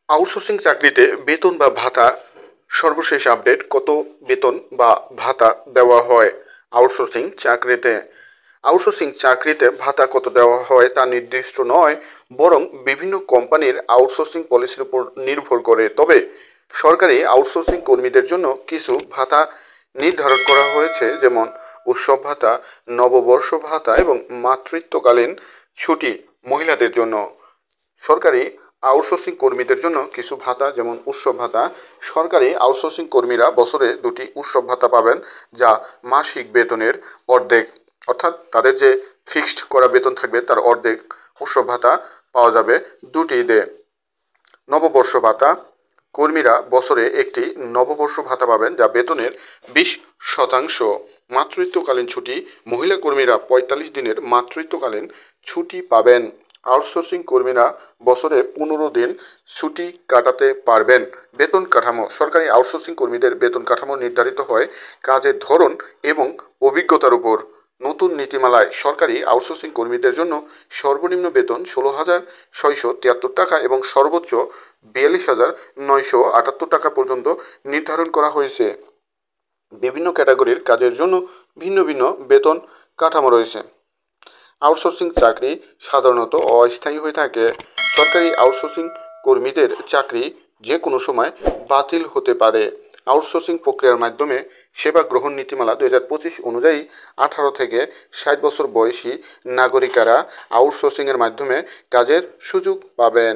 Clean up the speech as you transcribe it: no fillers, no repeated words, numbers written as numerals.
Outsourcing চাকরিতে বেতন বা ভাতা সর্বশেষ আপডেট কত বেতন বা ভাতা দেওয়া হয় আউটসোর্সিং চাকরিতে ভাতা কত দেওয়া হয় তা নির্দিষ্ট নয়, বরং বিভিন্ন কোম্পানির আউটসোর্সিং পলিসির উপর নির্ভর করে। তবে সরকারি আউটসোর্সিং কর্মীদের জন্য কিছু ভাতা নির্ধারণ করা হয়েছে, যেমন উৎসব ভাতা, নববর্ষ ভাতা এবং মাতৃত্বকালীন ছুটি। মহিলাদের জন্য সরকারি আউটসোর্সিং কর্মীদের জন্য কিছু ভাতা, যেমন উৎসব ভাতা। সরকারি আউটসোর্সিং কর্মীরা বছরে 2টি উৎসব ভাতা পাবেন, যা মাসিক বেতনের অর্ধেক। অর্থাৎ তাদের যে ফিক্সড করা বেতন থাকবে তার অর্ধেক উৎসব ভাতা পাওয়া যাবে 2টি ঈদে। নববর্ষ ভাতা, কর্মীরা বছরে একটি নববর্ষ ভাতা পাবেন, যা বেতনের 20%। মাতৃত্বকালীন ছুটি, মহিলা কর্মীরা 45 দিনের মাতৃত্বকালীন ছুটি পাবেন। আউটসোর্সিং কর্মীরা বছরে 15 দিন ছুটি কাটাতে পারবেন। বেতন কাঠামো, সরকারি আউটসোর্সিং কর্মীদের বেতন কাঠামো নির্ধারিত হয় কাজের ধরন এবং অভিজ্ঞতার উপর। নতুন নীতিমালায় সরকারি আউটসোর্সিং কর্মীদের জন্য সর্বনিম্ন বেতন 16,673 টাকা এবং সর্বোচ্চ 42,978 টাকা পর্যন্ত নির্ধারণ করা হয়েছে। বিভিন্ন ক্যাটাগরির কাজের জন্য ভিন্ন ভিন্ন বেতন কাঠামো রয়েছে। আউটসোর্সিং চাকরি সাধারণত অস্থায়ী হয়ে থাকে। সরকারি আউটসোর্সিং কর্মীদের চাকরি যে কোনো সময় বাতিল হতে পারে। আউটসোর্সিং প্রক্রিয়ার মাধ্যমে সেবা গ্রহণ নীতিমালা 2025 অনুযায়ী 18 থেকে 60 বছর বয়সী নাগরিকেরা আউটসোর্সিংয়ের মাধ্যমে কাজের সুযোগ পাবেন।